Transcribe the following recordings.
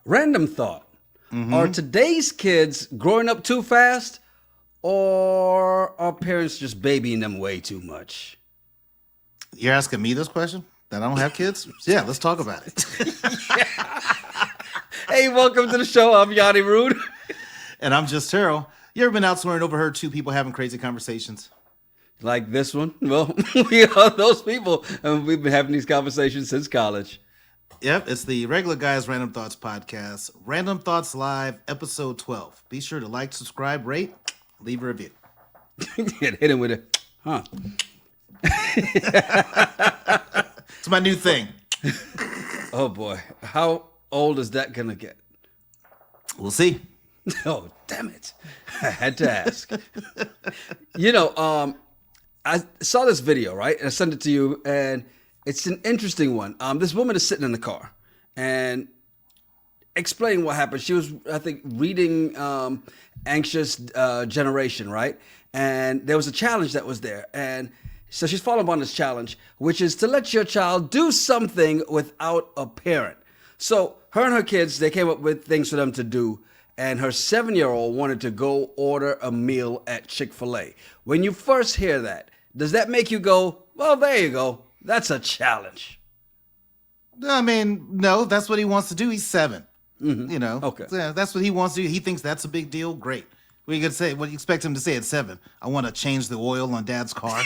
Random thought. Are today's kids growing up too fast, or are parents just babying them way too much? You're asking me this question? That I don't have kids? Yeah, let's talk about it. Hey, welcome to the show. I'm Yanni Rude. And I'm just Terrell. You ever been out somewhere and overheard two people having crazy conversations? Like this one? Well, we are those people, and we've been having these conversations since college. Yep, it's the Regular Guys Random Thoughts podcast, Random Thoughts Live, episode 12. Be sure to like, subscribe, rate, leave a review. Hit him with it. Huh. It's my new thing. Oh, boy. How old is that going to get? We'll see. Oh, damn it. I had to ask. I saw this video, right? And I sent it to you, and it's an interesting one. This woman is sitting in the car and explaining what happened. She was, I think, reading Anxious Generation, right? And there was a challenge that was there. And so she's following on this challenge, which is to let your child do something without a parent. So her and her kids, they came up with things for them to do. And her 7-year-old wanted to go order a meal at Chick-fil-A. When you first hear that, does that make you go, well, there you go. That's a challenge? I mean, no, that's what he wants to do. He's 7. You know, Okay. Yeah, that's what he wants to do. He thinks that's a big deal. Great. What are you gonna say? What do you expect him to say at 7? I want to change the oil on Dad's car.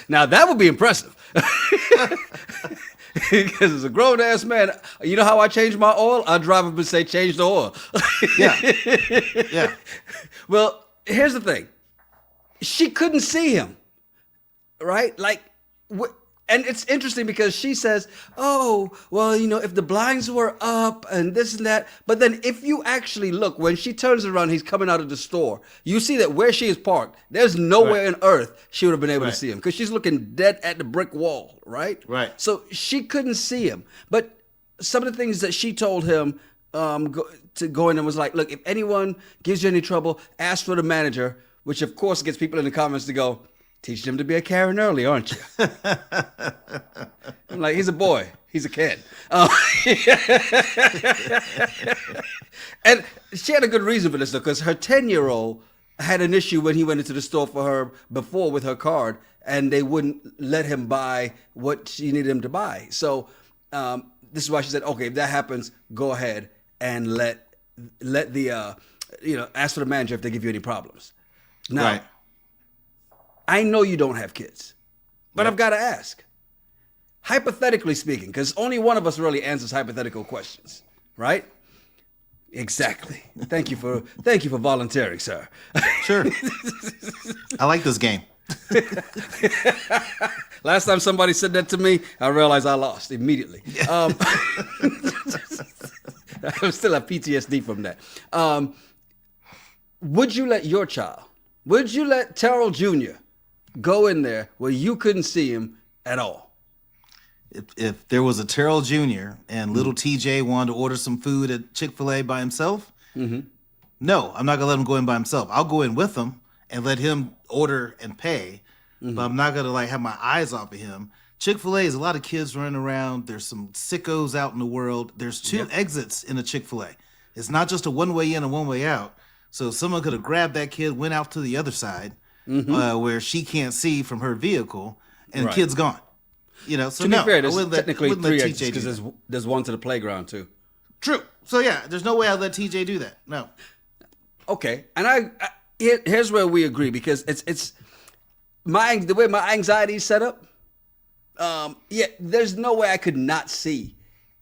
Now that would be impressive. Because as a grown ass man, you know how I change my oil? I drive up and say, change the oil. Yeah. Well, here's the thing. She couldn't see him, right? And it's interesting because she says, oh, well, if the blinds were up and this and that. But then if you actually look, when she turns around, he's coming out of the store. You see that where she is parked, there's nowhere on earth she would have been able to see him because she's looking dead at the brick wall, right? Right. So she couldn't see him. But some of the things that she told him to go in and was like, look, if anyone gives you any trouble, ask for the manager, which of course gets people in the comments to go, teach them to be a Karen early, aren't you? I'm like, he's a boy. He's a kid. And she had a good reason for this, though, because her 10-year-old had an issue when he went into the store for her before with her card, and they wouldn't let him buy what she needed him to buy. So this is why she said, okay, if that happens, go ahead and let the, ask for the manager if they give you any problems. Now, Right. I know you don't have kids, but I've got to ask. Hypothetically speaking, because only one of us really answers hypothetical questions, right? Exactly. Thank you for volunteering, sir. Sure. I like this game. Last time somebody said that to me, I realized I lost immediately. I still have PTSD from that. Would you let Terrell Jr. go in there where you couldn't see him at all? If there was a Terrell Jr. and little TJ wanted to order some food at Chick-fil-A by himself, no, I'm not going to let him go in by himself. I'll go in with him and let him order and pay, but I'm not going to have my eyes off of him. Chick-fil-A is a lot of kids running around. There's some sickos out in the world. There's 2 exits in a Chick-fil-A. It's not just a one-way in and one-way out. So someone could have grabbed that kid, went out to the other side where she can't see from her vehicle, and the kid's gone. So To be fair, there's I technically wouldn't let 3 TJ exits do because that. there's one to the playground too. True. So yeah, there's no way I'd let TJ do that. No. Okay, and here's where we agree because it's the way my anxiety is set up. There's no way I could not see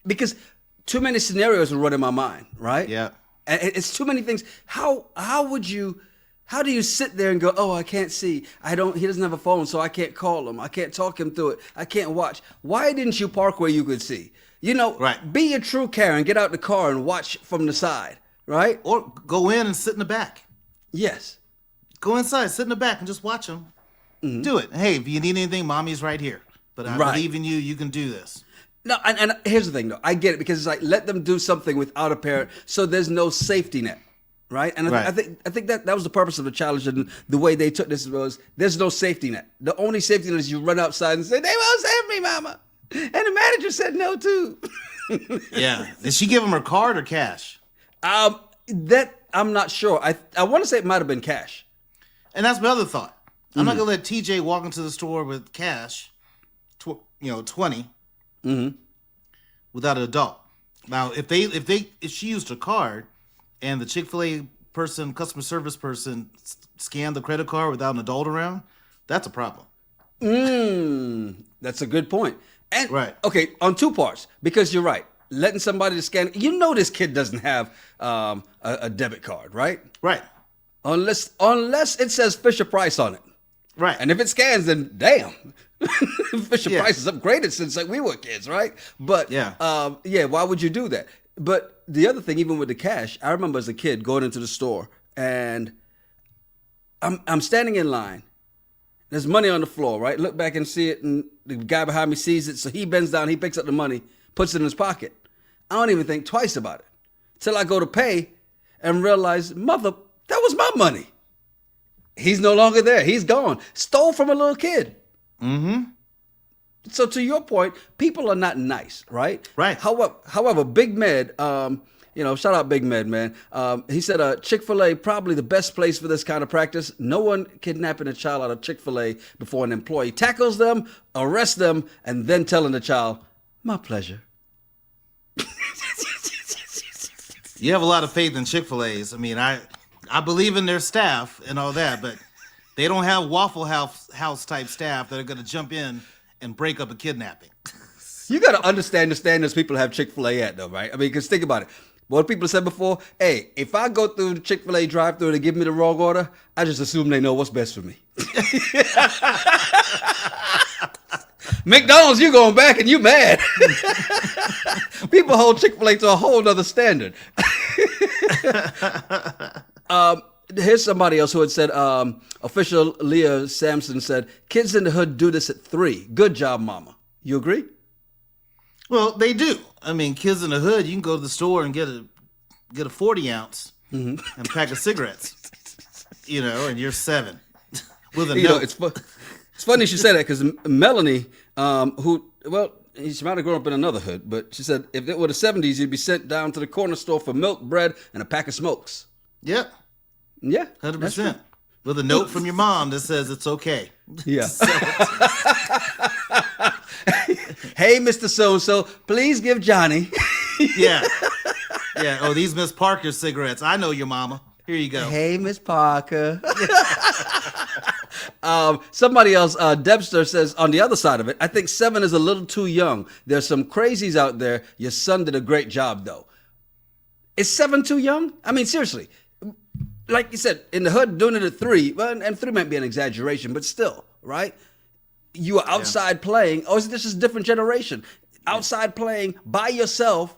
because too many scenarios will run in my mind, right? Yeah. And it's too many things. How do you sit there and go, oh, I can't see. He doesn't have a phone, so I can't call him. I can't talk him through it. I can't watch. Why didn't you park where you could see? Right. Be a true Karen. Get out the car and watch from the side, right? Or go in and sit in the back. Yes. Go inside, sit in the back, and just watch them. Do it. Hey, if you need anything, mommy's right here. But I believe in you. You can do this. No, and here's the thing, though. I get it because it's like let them do something without a parent, so there's no safety net, right? And I think that was the purpose of the challenge, and the way they took this was there's no safety net. The only safety net is you run outside and say, "They won't save me, mama." And the manager said no too. Yeah. Did she give him her card or cash? That I'm not sure. I want to say it might have been cash. And that's my other thought. I'm not gonna let TJ walk into the store with cash, 20, without an adult. Now, if she used her card, and the Chick-fil-A person, customer service person, scanned the credit card without an adult around, that's a problem. That's a good point. And Right. okay, on two parts, because you're right. Letting somebody to scan, this kid doesn't have a debit card, right? Right. Unless it says Fisher Price on it. Right. And if it scans, then damn. Fisher Yeah. Price is upgraded since we were kids, right? But Yeah. Why would you do that? But the other thing, even with the cash, I remember as a kid going into the store and I'm standing in line. There's money on the floor, right? Look back and see it, and the guy behind me sees it, so he bends down, he picks up the money, puts it in his pocket. I don't even think twice about it till I go to pay and realize, mother, that was my money. He's no longer there. He's gone. Stole from a little kid. Mm-hmm. So to your point, people are not nice, right? Right. However, Big Med, shout out Big Med, man. He said Chick-fil-A probably the best place for this kind of practice. No one kidnapping a child out of Chick-fil-A before an employee tackles them, arrests them, and then telling the child, my pleasure. You have a lot of faith in Chick-fil-A's. I mean, I believe in their staff and all that, but they don't have Waffle House type staff that are going to jump in and break up a kidnapping. You got to understand the standards people have Chick-fil-A at, though, right? I mean, because think about it. What people said before, hey, if I go through the Chick-fil-A drive-thru and they give me the wrong order, I just assume they know what's best for me. McDonald's, you going back and you mad. People hold Chick-fil-A to a whole nother standard. Here's somebody else who had said, official Leah Sampson said, kids in the hood do this at 3. Good job, mama. You agree? Well, they do. I memean, kids in the hood, you can go to the store and get a 40 ounce and a pack of cigarettes, and you're 7 with a note. It's funny she said that because Melanie, she might have grown up in another hood, but she said if it were the 70s, you'd be sent down to the corner store for milk, bread, and a pack of smokes. Yep. Yeah. 100%. With a note from your mom that says it's okay. Yeah. Hey, Mr. So-and-so, please give Johnny. Yeah. Yeah. Oh, these Miss Parker cigarettes. I know your mama. Here you go. Hey, Miss Parker. Somebody else, Debster says, on the other side of it, I think 7 is a little too young. There's some crazies out there. Your son did a great job, though. Is 7 too young? I mean, seriously. Like you said, in the hood, doing it at 3, well, and 3 might be an exaggeration, but still, right? You are outside playing. Oh, this is a different generation. Outside playing by yourself.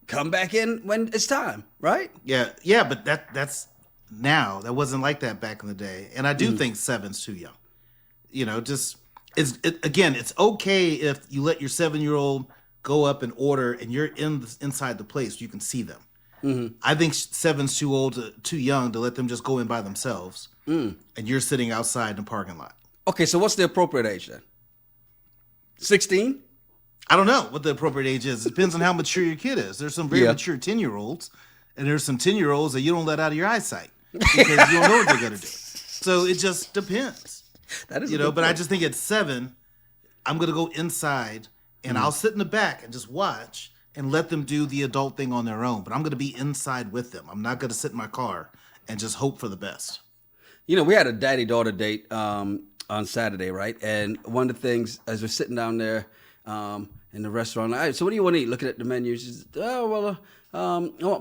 Come back in when it's time, right? Yeah, but that's now. That wasn't like that back in the day. And I do think 7's too young. It's okay if you let your 7-year-old go up and order and you're inside the place, you can see them. Mm-hmm. I think 7's too young to let them just go in by themselves. And you're sitting outside in the parking lot. Okay, so what's the appropriate age then? 16? I don't know what the appropriate age is. It depends on how mature your kid is. There's some very mature 10-year-olds, and there's some 10-year-olds that you don't let out of your eyesight because you don't know what they're going to do. So it just depends. That is but I just think at 7, I'm going to go inside, and I'll sit in the back and just watch and let them do the adult thing on their own. But I'm going to be inside with them. I'm not going to sit in my car and just hope for the best. We had a daddy-daughter date on Saturday, right? And one of the things, as we're sitting down there in the restaurant, all right, so what do you want to eat? Looking at the menu, she says, I want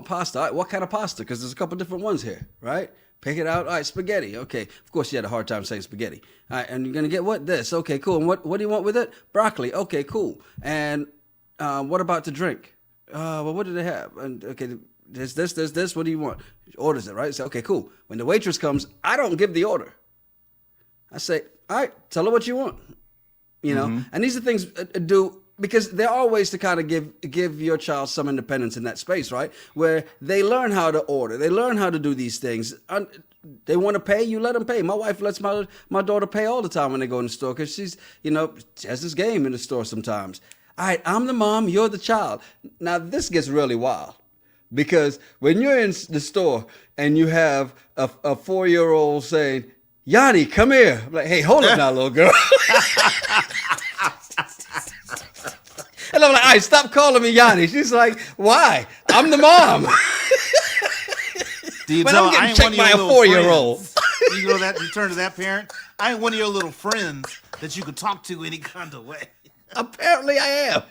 pasta. All right, what kind of pasta? Because there's a couple different ones here, right? Pick it out. All right, spaghetti. Okay. Of course, she had a hard time saying spaghetti. All right, and you're going to get what? This. Okay, cool. And what do you want with it? Broccoli. Okay, cool. And what about the drink? What do they have? And okay, there's this. What do you want? She orders it, right? So, okay, cool. When the waitress comes, I don't give the order. I say, all right, tell her what you want. And these are things do because there are ways to kind of give your child some independence in that space, right? Where they learn how to order, they learn how to do these things. They want to pay, you let them pay. My wife lets my daughter pay all the time when they go in the store because she's, she has this game in the store sometimes. All right, I'm the mom, you're the child. Now this gets really wild because when you're in the store and you have a 4-year-old saying, Yanni, come here. I'm like, hey, hold up now, little girl. And I'm like, all right, stop calling me Yanni. She's like, why? I'm the mom. Do you But tell I'm her, I getting ain't checked one of your by a little 4-year-old. friends? You turn to that parent. I ain't one of your little friends that you could talk to any kind of way. Apparently I am.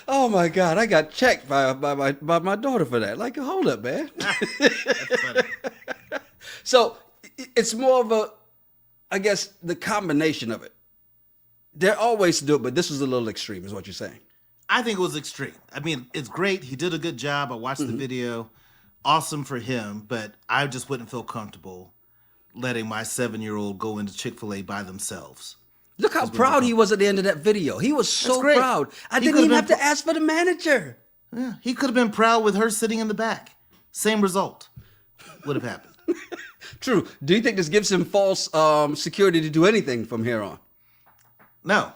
Oh my God, I got checked by my daughter for that. Like, hold up, man. That's funny. So it's more of I guess, the combination of it. There are ways to do it, but this was a little extreme, is what you're saying. I think it was extreme. I mean, it's great. He did a good job. I watched the video. Awesome for him, but I just wouldn't feel comfortable letting my 7-year-old go into Chick-fil-A by themselves. Look how proud he was at the end of that video. He was so proud. I didn't even have to ask for the manager. Yeah, he could have been proud with her sitting in the back. Same result would have happened. True. Do you think this gives him false security to do anything from here on? No.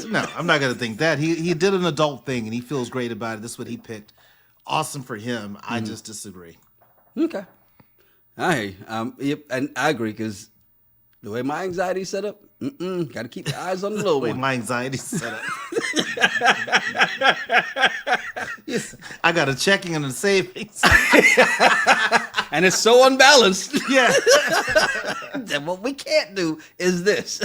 No, I'm not going to think that. He did an adult thing, and he feels great about it. This is what he picked. Awesome for him. I just disagree. Okay. I hear you. Yep, and I agree, because the way my anxiety's set up, got to keep your eyes on the little The way one. my anxiety's set up. Yes, I got a checking and a savings. And it's so unbalanced. Yeah. That what we can't do is this.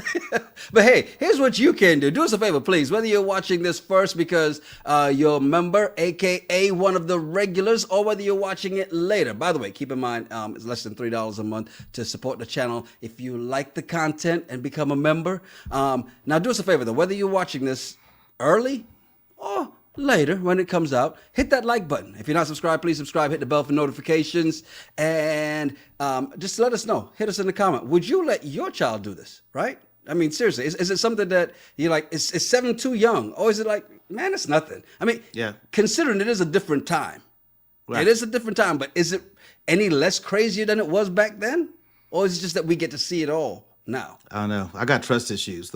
But hey, here's what you can do. Do us a favor, please. Whether you're watching this first because you're a member, aka one of the regulars, or whether you're watching it later. By the way, keep in mind, it's less than $3 a month to support the channel if you like the content and become a member. Now, do us a favor, though. Whether you're watching this early or later when it comes out, hit that like button. If you're not subscribed, please subscribe, hit the bell for notifications, and just let us know. Hit us in the comment. Would you let your child do this, right? I mean, seriously, is it something that you're like, is 7 too young? Or is it like, man, it's nothing? I mean, considering it is a different time. Right. It is a different time, but is it any less crazier than it was back then? Or is it just that we get to see it all now? I don't know. I got trust issues.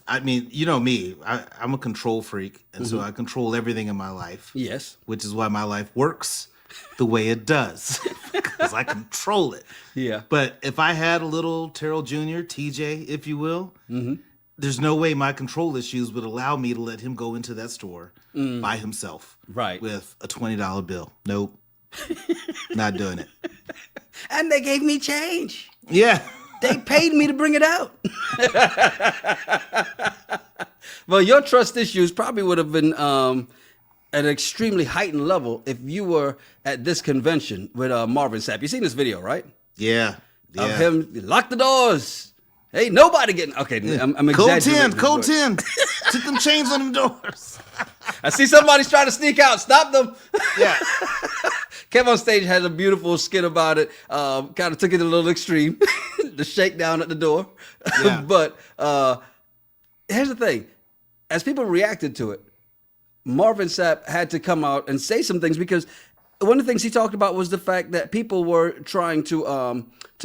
I mean, you know me, I'm a control freak, and so I control everything in my life. Yes. Which is why my life works the way it does, because I control it. Yeah. But if I had a little Terrell Jr., TJ, if you will, there's no way my control issues would allow me to let him go into that store by himself. Right. With a $20 bill. Nope. Not doing it. And they gave me change. Yeah. They paid me to bring it out. Well, your trust issues probably would have been at an extremely heightened level if you were at this convention with Marvin Sapp. You seen this video, right? Yeah. Of him, lock the doors. Hey, nobody getting... Okay, I'm exaggerating. Code 10. Took them chains on them doors. I see somebody's trying to sneak out. Stop them. Yeah. Kev on stage had a beautiful skit about it. Kind of took it a little extreme. The shakedown at the door. Yeah. But here's the thing. As people reacted to it, Marvin Sapp had to come out and say some things, because one of the things he talked about was the fact that people were trying to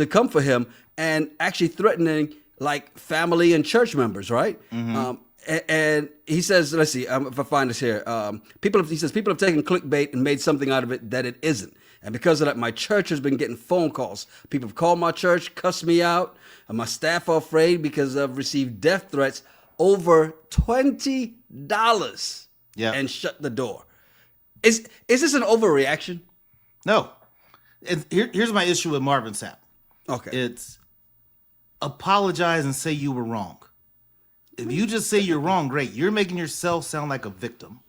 come for him and actually threatening like family and church members, right? And he says, let's see if I find this here. He says people have taken clickbait and made something out of it that it isn't. And because of that, my church has been getting phone calls. People have called my church, cussed me out, and my staff are afraid because I've received death threats over $20 and shut the door. Is this an overreaction? No. Here's my issue with Marvin Sapp. Okay. It's apologize and say you were wrong. If you just say you're wrong, great. You're making yourself sound like a victim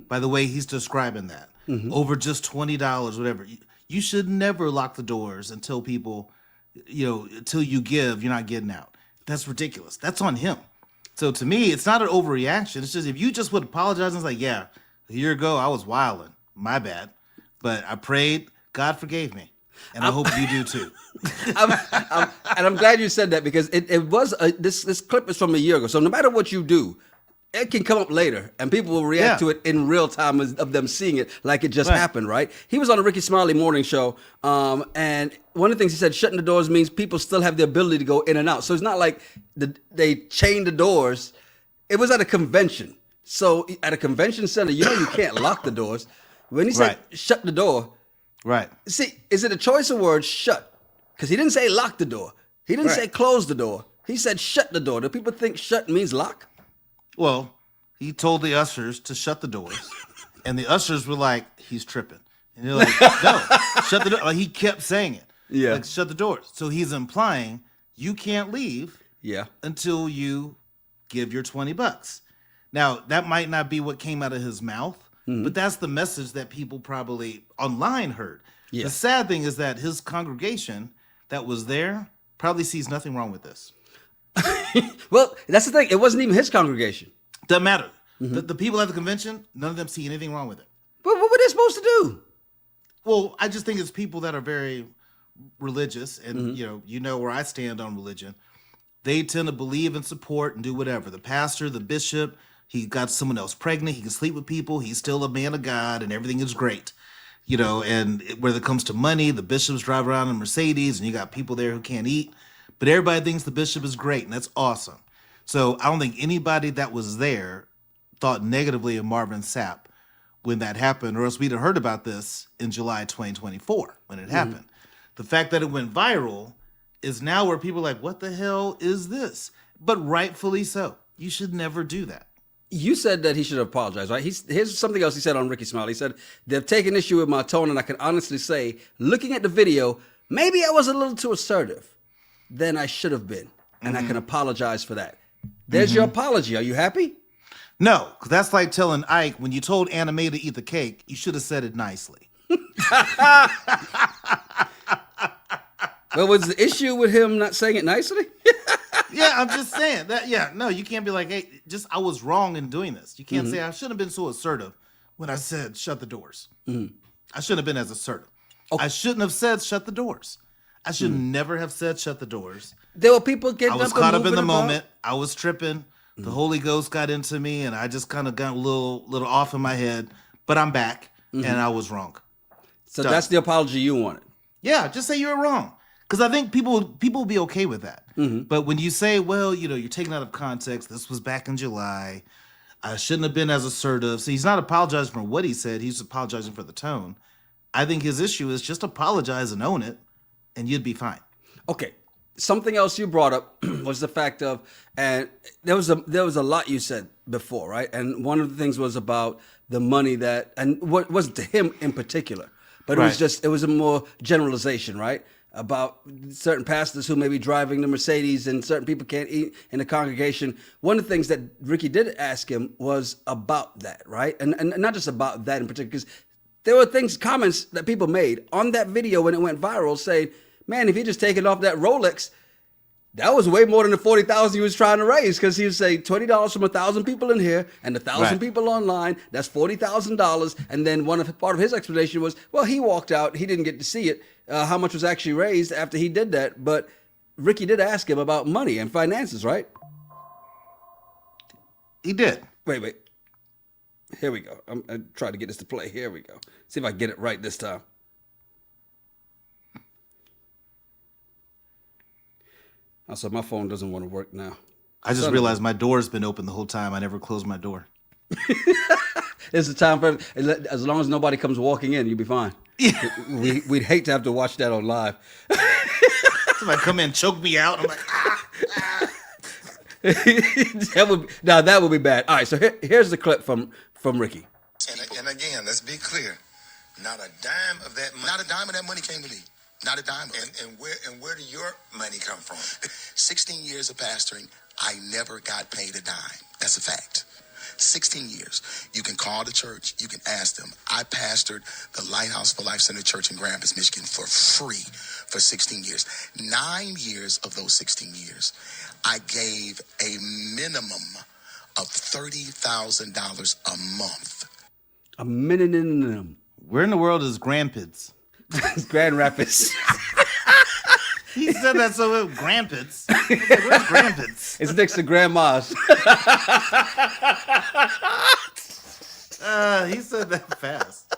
by the way he's describing that. Over just $20, whatever. You should never lock the doors until people, until you give, you're not getting out. That's ridiculous. That's on him. So to me, it's not an overreaction. It's just if you just would apologize and it's like, yeah, a year ago I was wilding. My bad. But I prayed. God forgave me. And I hope you do too. And I'm glad you said that because it was this clip is from a year ago. So no matter what you do, it can come up later, and people will react to it in real time of them seeing it like it just happened, right? He was on the Ricky Smiley morning show, and one of the things he said, shutting the doors means people still have the ability to go in and out. So it's not like they chained the doors. It was at a convention. So at a convention center, you can't lock the doors. When he said shut the door, right? See, is it a choice of words, shut? Because he didn't say lock the door. He didn't say close the door. He said shut the door. Do people think shut means lock? Well, he told the ushers to shut the doors, and the ushers were like, he's tripping. And they're like, no, shut the door. Like, he kept saying it. Yeah. Like, shut the doors. So he's implying you can't leave until you give your $20. Now, that might not be what came out of his mouth, but that's the message that people probably online heard. Yeah. The sad thing is that his congregation that was there probably sees nothing wrong with this. Well, that's the thing. It wasn't even his congregation. Doesn't matter. The people at the convention, none of them see anything wrong with it. But what were they supposed to do? Well, I just think it's people that are very religious, and you know where I stand on religion. They tend to believe and support and do whatever. The pastor, the bishop, he got someone else pregnant. He can sleep with people. He's still a man of God, and everything is great. And when it comes to money, the bishops drive around in Mercedes, and you got people there who can't eat. But everybody thinks the bishop is great, and that's awesome. So I don't think anybody that was there thought negatively of Marvin Sapp when that happened, or else we'd have heard about this in July 2024 when it happened. The fact that it went viral is now where people are like, what the hell is this? But rightfully so. You should never do that. You said that he should apologize, right? Here's something else he said on Ricky Smiley. He said, they've taken issue with my tone, and I can honestly say, looking at the video, maybe I was a little too assertive than I should have been, and I can apologize for that. There's your apology. Are you happy? No, because that's like telling Ike, when you told Anna Mae to eat the cake, you should have said it nicely. Well, was the issue with him not saying it nicely? Yeah, I'm just saying that. Yeah, no, you can't be like, hey, I was wrong in doing this. You can't say I shouldn't have been so assertive when I said shut the doors. I shouldn't have been as assertive. I shouldn't have said shut the doors. I should never have said shut the doors. There were people getting up. I was caught up in the moment. I was tripping. The Holy Ghost got into me, and I just kind of got a little off in my head. But I'm back, and I was wrong. So that's the apology you wanted. Yeah, just say you were wrong. Because I think people will be okay with that. But when you say, well, you're taken out of context. This was back in July. I shouldn't have been as assertive. So he's not apologizing for what he said. He's apologizing for the tone. I think his issue is just apologize and own it, and you'd be fine. Okay. Something else you brought up was the fact of, and there was a lot you said before, right? And one of the things was about the money that, and what wasn't to him in particular, but it was a more generalization, right? About certain pastors who may be driving the Mercedes and certain people can't eat in the congregation. One of the things that Ricky did ask him was about that, right? And not just about that in particular, because there were comments that people made on that video when it went viral saying, man, if he just taken off that Rolex, that was way more than the $40,000 he was trying to raise, because he would say $20 from 1,000 people in here and 1,000 people online. That's $40,000. And then part of his explanation was, well, he walked out, he didn't get to see it, how much was actually raised after he did that. But Ricky did ask him about money and finances, right? He did. Wait. Here we go. I'm trying to get this to play. Here we go. See if I get it right this time. Also, my phone doesn't want to work now. I just realized my door's been open the whole time. I never closed my door. It's a time for, as long as nobody comes walking in, you'll be fine. Yeah. We'd hate to have to watch that on live. Somebody come in and choke me out. I'm like, that would be bad. All right, so here's the clip from Ricky. And again, let's be clear. Not a dime of that money came to me. Not a dime. And where did your money come from? 16 years of pastoring, I never got paid a dime. That's a fact. 16 years. You can call the church. You can ask them. I pastored the Lighthouse for Life Center Church in Grand Rapids, Michigan for free for 16 years. 9 years of those 16 years, I gave a minimum of $30,000 a month. A minimum. Where in the world is Grand Rapids? Grand Rapids. He said that so Grandparents. I was like, where's Grandparents? It's next to Grandma's. He said that fast.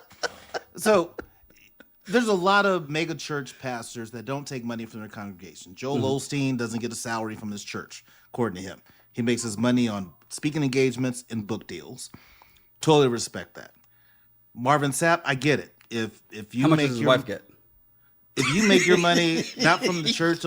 So there's a lot of mega church pastors that don't take money from their congregation. Joel Osteen doesn't get a salary from his church, according to him. He makes his money on speaking engagements and book deals. Totally respect that. Marvin Sapp, I get it. If you How much make does his your wife get? if you make your money not from the church,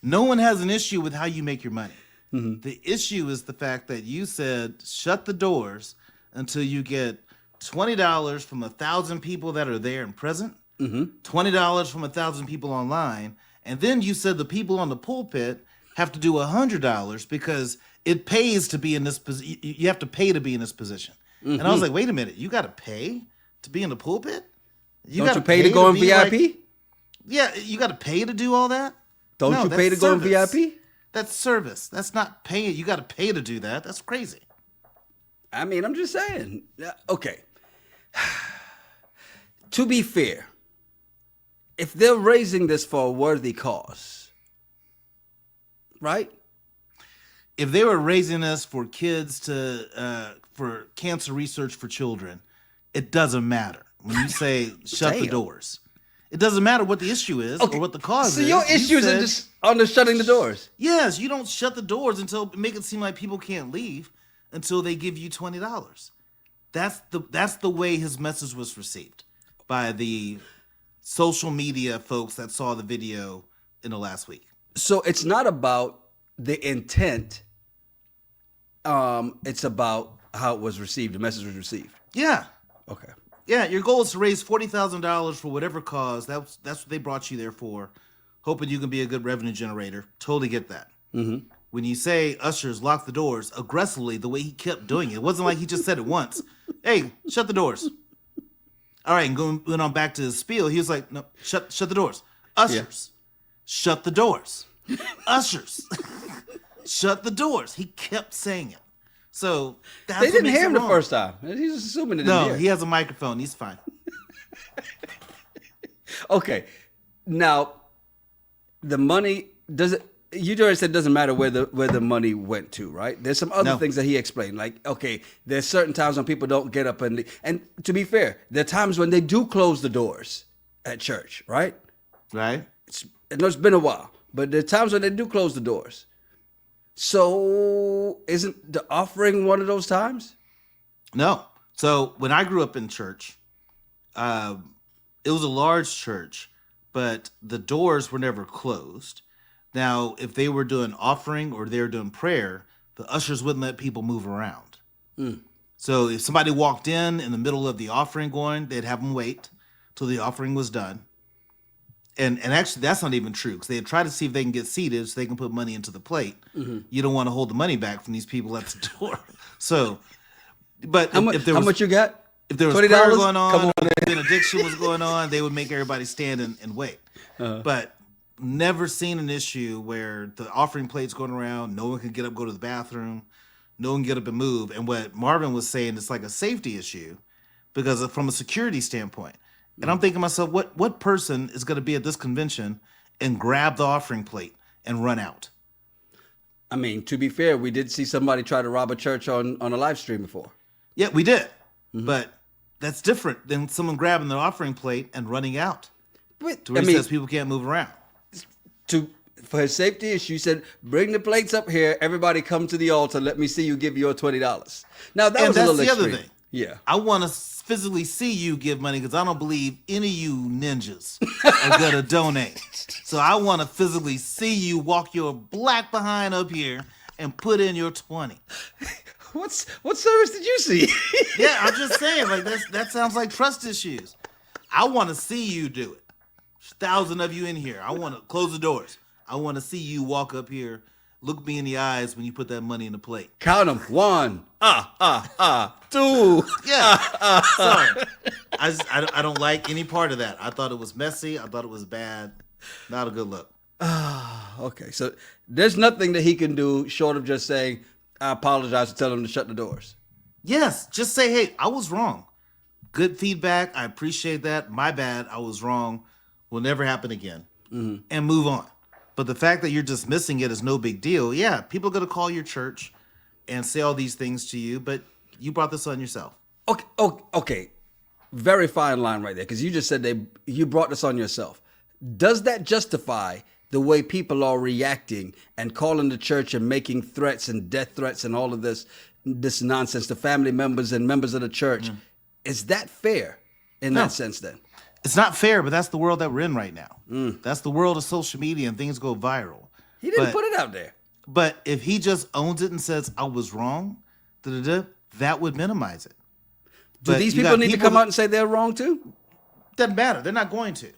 no one has an issue with how you make your money. The issue is the fact that you said shut the doors until you get $20 from 1,000 people that are there and present, $20 from 1,000 people online, and then you said the people on the pulpit have to do $100 because it pays to be in this position. You have to pay to be in this position. And I was like, wait a minute, you got to pay to be in the pulpit? Don't you pay to go in VIP? Yeah, you got to pay to do all that? Don't No, you pay to that's go in service. VIP? That's service. That's not paying. You got to pay to do that. That's crazy. I mean, I'm just saying. Okay. To be fair, if they're raising this for a worthy cause, right? If they were raising us for kids for cancer research for children, it doesn't matter. When you say shut the Damn. doors, it doesn't matter what the issue is or what the cause So is. your You issues are said, just on the shutting the doors. yes, you don't shut the doors until make it seem like people can't leave until they give you $20. That's the way his message was received by the social media folks that saw the video in the last week. So it's not about the intent. It's about how it was received. The message was received. Yeah. Okay. Yeah, your goal is to raise $40,000 for whatever cause. That's what they brought you there for, hoping you can be a good revenue generator. Totally get that. Mm-hmm. When you say ushers lock the doors aggressively, the way he kept doing it wasn't like he just said it once. Hey, shut the doors. All right, and going on back to his spiel, he was like, no, shut the doors. Ushers, shut the doors. Ushers, shut the doors. He kept saying it. So that's They what didn't makes hear it him the wrong. first time. He's just assuming they didn't No, hear. he has a microphone. He's fine. Okay. Now, the money does it. You already said it doesn't matter where the money went to, right? There's some other No. things that he explained. Like, okay, there's certain times when people don't get up and to be fair, there are times when they do close the doors at church, right? Right? I know it's been a while, but there are times when they do close the doors. So isn't the offering one of those times? No. So when I grew up in church, it was a large church, but the doors were never closed. Now, if they were doing offering or they were doing prayer, the ushers wouldn't let people move around. So if somebody walked in the middle of the offering going, they'd have them wait till the offering was done. And actually, that's not even true because they try to see if they can get seated so they can put money into the plate. You don't want to hold the money back from these people at the door. So, but How much you got? if there was $20? prayer going Come on, if benediction was going on, they would make everybody stand and wait. But never seen an issue where the offering plate's going around, no one can get up, go to the bathroom, no one can get up and move. And what Marvin was saying, it's like a safety issue because from a security standpoint. And I'm thinking to myself, what person is going to be at this convention and grab the offering plate and run out? I mean, to be fair, we did see somebody try to rob a church on a live stream before. Yeah, we did. But that's different than someone grabbing the offering plate and running out. But To where he says people can't move around. for his safety issue, he said, "Bring the plates up here. Everybody come to the altar. Let me see you give your $20." Now that And was a that's little the extreme. other thing. Yeah. I want to physically see you give money because I don't believe any of you ninjas are going to donate. So I want to physically see you walk your black behind up here and put in your 20. What service did you see? Yeah, I'm just saying, like that sounds like trust issues. I want to see you do it. There's 1,000 of you in here. I want to close the doors. I want to see you walk up here, look me in the eyes when you put that money in the plate. Count them. 1, 2. Yeah, sorry. I don't like any part of that. I thought it was messy. I thought it was bad. Not a good look. Okay, so there's nothing that he can do short of just saying, "I apologize," to tell him to shut the doors. Yes, just say, hey, I was wrong. Good feedback. I appreciate that. My bad. I was wrong. will never happen again, and move on. But the fact that you're dismissing it is no big deal. Yeah, people are going to call your church and say all these things to you, but you brought this on yourself. Okay. Very fine line right there, because you just said you brought this on yourself. Does that justify the way people are reacting and calling the church and making threats and death threats and all of this nonsense to family members and members of the church? Is that fair in that sense then? It's not fair, but that's the world that we're in right now. That's the world of social media, and things go viral. He didn't put it out there. But if he just owns it and says, I was wrong, that would minimize it. Do these people need to come out and say they're wrong too? Doesn't matter. They're not going to.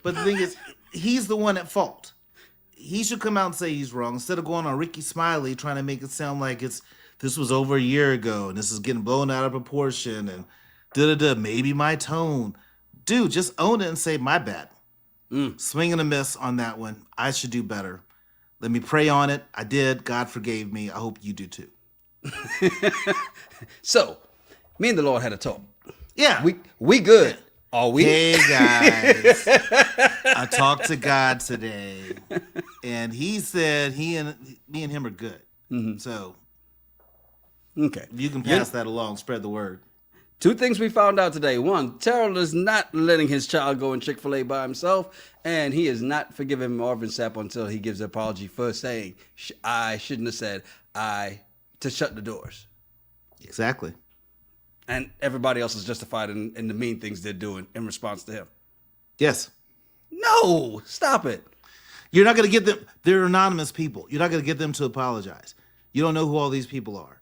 But the thing is, he's the one at fault. He should come out and say he's wrong instead of going on Ricky Smiley trying to make it sound like this was over a year ago and this is getting blown out of proportion and maybe my tone. Dude, just own it and say, my bad. Swing and a miss on that one. I should do better. Let me pray on it. I did. God forgave me. I hope you do too. So, me and the Lord had a talk. Yeah. We good. Are we? Hey, guys. I talked to God today, and he said me and him are good. So, okay. You can pass that along, spread the word. Two things we found out today. One, Terrell is not letting his child go in Chick-fil-A by himself, and he is not forgiving Marvin Sapp until he gives an apology for saying, I shouldn't have said to shut the doors. Exactly. And everybody else is justified in the mean things they're doing in response to him. Yes. No, stop it. You're not going to get them. They're anonymous people. You're not going to get them to apologize. You don't know who all these people are.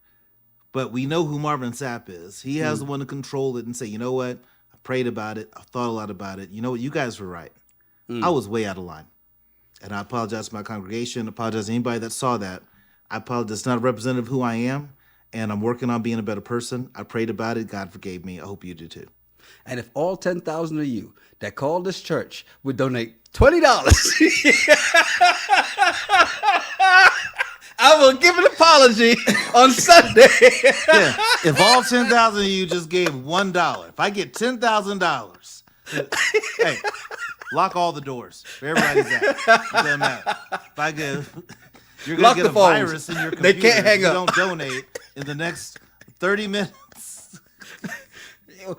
But we know who Marvin Sapp is. He has the one to control it and say, you know what? I prayed about it. I thought a lot about it. You know what? You guys were right. I was way out of line. And I apologize to my congregation. I apologize to anybody that saw that. I apologize. It's not a representative of who I am. And I'm working on being a better person. I prayed about it. God forgave me. I hope you do too. And if all 10,000 of you that called this church would donate $20, I will give an apology on Sunday. Yeah. If all 10,000 of you just gave $1, if I get $10,000, hey, lock all the doors where everybody's at. It doesn't matter. If I give, you're going to get a virus in your computer. They can't hang if you up. don't donate in the next 30 minutes.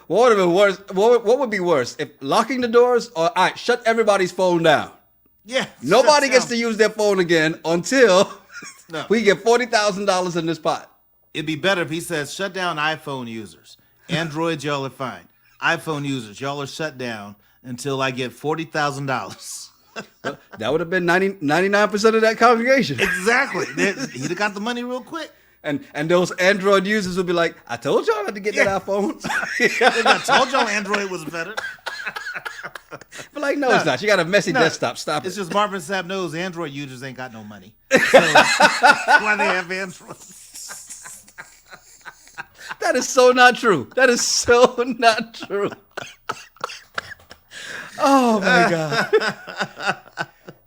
What would be worse? What would be worse? If locking the doors or all right, shut everybody's phone down. Yeah. Nobody gets to use their phone again until we get $40,000 in this pot. It'd be better if he says, shut down iPhone users. Androids, y'all are fine. iPhone users, y'all are shut down until I get $40,000. That would have been 99% of that congregation. Exactly. He'd have got the money real quick. And those Android users would be like, I told y'all not to get that iPhone. I told y'all Android was better. But like, no, it's not. You got a messy desktop. Stop It's it. just Marvin Sapp knows Android users ain't got no money. So that's why they have Android. That is so not true. That is so not true. Oh my God.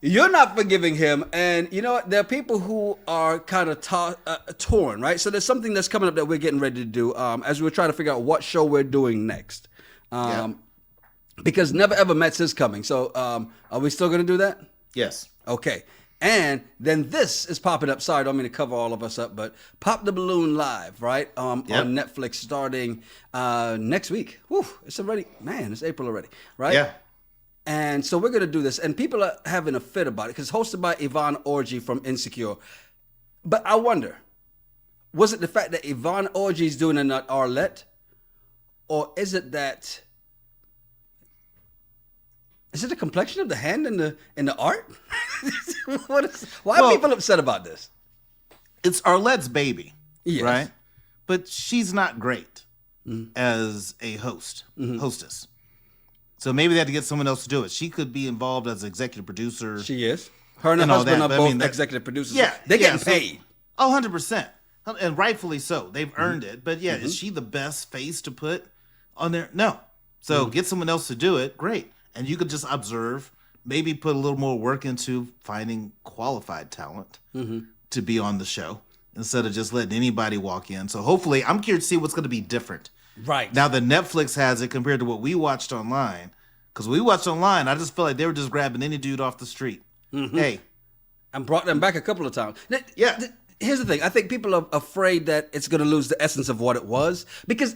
You're not forgiving him. And you know what? There are people who are kind of torn, right? So there's something that's coming up that we're getting ready to do as we're trying to figure out what show we're doing next. Because Never Ever Met's is coming. So are we still going to do that? Yes. Okay. And then this is popping up. Sorry, I don't mean to cover all of us up, but Pop the Balloon Live, right? On Netflix starting next week. Whew, it's already, man, it's April already, right? Yeah. And so we're going to do this. And people are having a fit about it because it's hosted by Yvonne Orji from Insecure. But I wonder, was it the fact that Yvonne Orji is doing it at Arlette? Or is it that... Is it the complexion of the hand in the art? Why are people upset about this? It's Arlette's baby, Yes. right? But she's not great as a hostess. So maybe they had to get someone else to do it. She could be involved as executive producer. She is. Her and her and all husband that, are but I both mean, that- executive producers. Yeah, They're yeah, getting so- paid. Oh, 100%. And rightfully so. They've earned it. But yeah, is she the best face to put on there? No. So get someone else to do it. Great. And you could just observe, maybe put a little more work into finding qualified talent to be on the show instead of just letting anybody walk in. So hopefully, I'm curious to see what's going to be different. Right. Now that Netflix has it compared to what we watched online, Because we watched online, I just feel like they were just grabbing any dude off the street. Hey. And brought them back a couple of times. Yeah. Here's the thing. I think people are afraid that it's going to lose the essence of what it was. Because,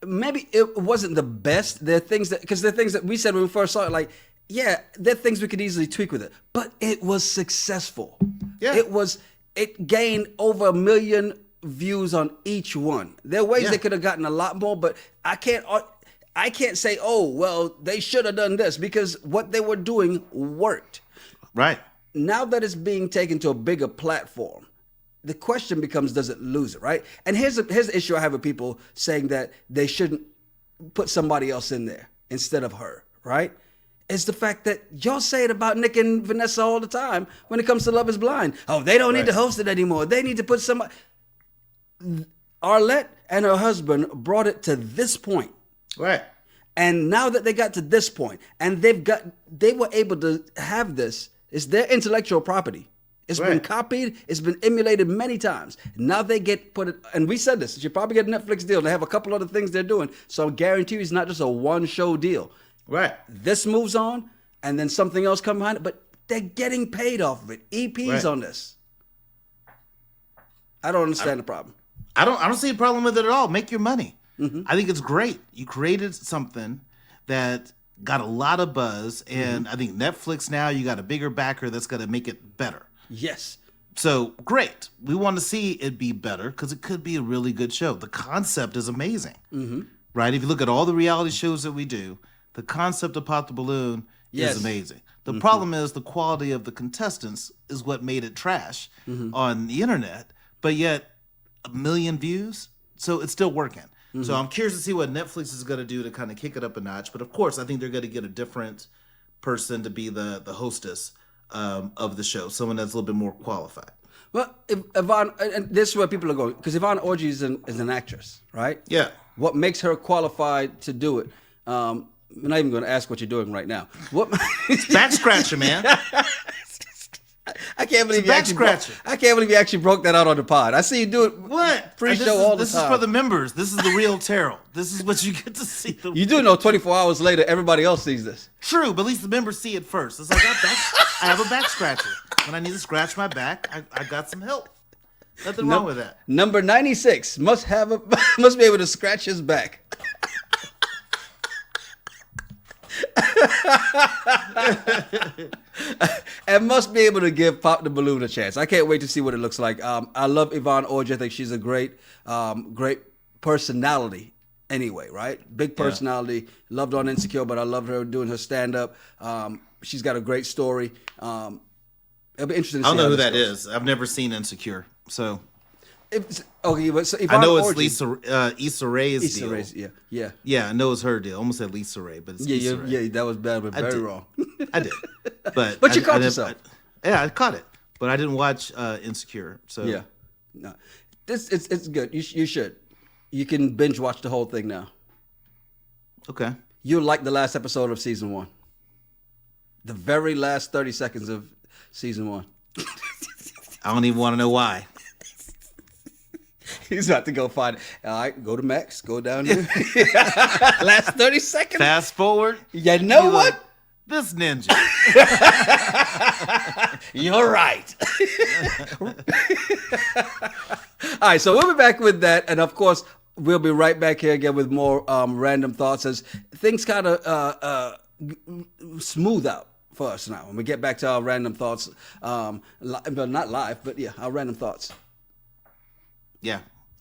maybe it wasn't the best. There are things that we said when we first saw it, like, there are things we could easily tweak with it. But it was successful. Yeah. It gained over 1 million views on each one. There are ways they could have gotten a lot more, but I can't say, oh, well, they should have done this, because what they were doing worked. Right. Now that it's being taken to a bigger platform, the question becomes, does it lose it, right? And here's the issue I have with people saying that they shouldn't put somebody else in there instead of her, right? It's the fact that y'all say it about Nick and Vanessa all the time when it comes to Love is Blind. Oh, they don't need to host it anymore. They need to put somebody... Arlette and her husband brought it to this point. Right. And now that they got to this point, and they were able to have this, it's their intellectual property. It's been copied. It's been emulated many times. Now they get put it, and we said this, you probably get a Netflix deal. They have a couple other things they're doing. So I guarantee you it's not just a one-show deal. Right. This moves on, and then something else comes behind it, but they're getting paid off of it. EPs on this. I don't understand the problem. I don't see a problem with it at all. Make your money. I think it's great. You created something that got a lot of buzz, and I think Netflix now, you got a bigger backer that's going to make it better. Yes. So, great. We want to see it be better because it could be a really good show. The concept is amazing, right? If you look at all the reality shows that we do, the concept of Pop the Balloon is amazing. The problem is the quality of the contestants is what made it trash on the internet, but yet 1 million views, so it's still working. So I'm curious to see what Netflix is going to do to kind of kick it up a notch. But of course, I think they're going to get a different person to be the hostess of the show, someone that's a little bit more qualified. Well, if Yvonne, and this is where people are going, because Yvonne Orji is an actress, right? Yeah. What makes her qualified to do it? I'm not even going to ask what you're doing right now. What? Back scratcher, man. I can't believe you actually broke that out on the pod. I see you do it pre-show all the time. This is for the members. This is the real Terrell. This is what you get to see. You do know 24 hours later, everybody else sees this. True, but at least the members see it first. It's like, I have a back scratcher. When I need to scratch my back, I got some help. Nothing wrong with that. Number 96 must be able to scratch his back. And must be able to give Pop the Balloon a chance. I can't wait to see what it looks like. I love Yvonne Orji. I think she's a great personality anyway, right? Big personality. Yeah. Loved on Insecure, but I loved her doing her stand-up. She's got a great story. It'll be interesting to see. I don't know who that is. I've never seen Insecure, so... Okay, but so I know it's Orji. Issa Rae's Issa deal. Rae's, yeah. Yeah, I know it's her deal. I almost said Lisa Rae, but it's Issa Rae. Yeah, that was bad, but very wrong. I did, but you caught yourself. I caught it, but I didn't watch Insecure. So yeah, no, it's good. You should. You can binge watch the whole thing now. Okay. You'll like the last episode of season 1. The very last 30 seconds of season 1. I don't even want to know why. He's about to go find it. All right, go to Max. Go down here. Last 30 seconds. Fast forward. You know what? Like, this ninja. You're right. All right, so we'll be back with that. And, of course, we'll be right back here again with more random thoughts as things kind of smooth out for us now. When we get back to our random thoughts, well, not live, but, yeah, our random thoughts. Yeah,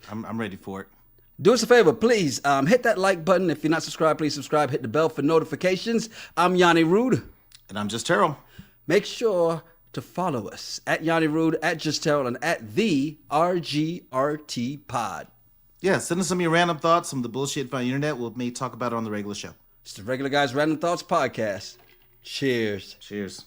I'm ready for it. Do us a favor, please. Hit that like button. If you're not subscribed, please subscribe. Hit the bell for notifications. I'm Yanni Rude. And I'm Just Terrell. Make sure to follow us at Yanni Rude, at Just Terrell, and at the RGRT Pod. Yeah, send us some of your random thoughts, some of the bullshit on the internet. We'll maybe talk about it on the regular show. It's the Regular Guys Random Thoughts Podcast. Cheers. Cheers.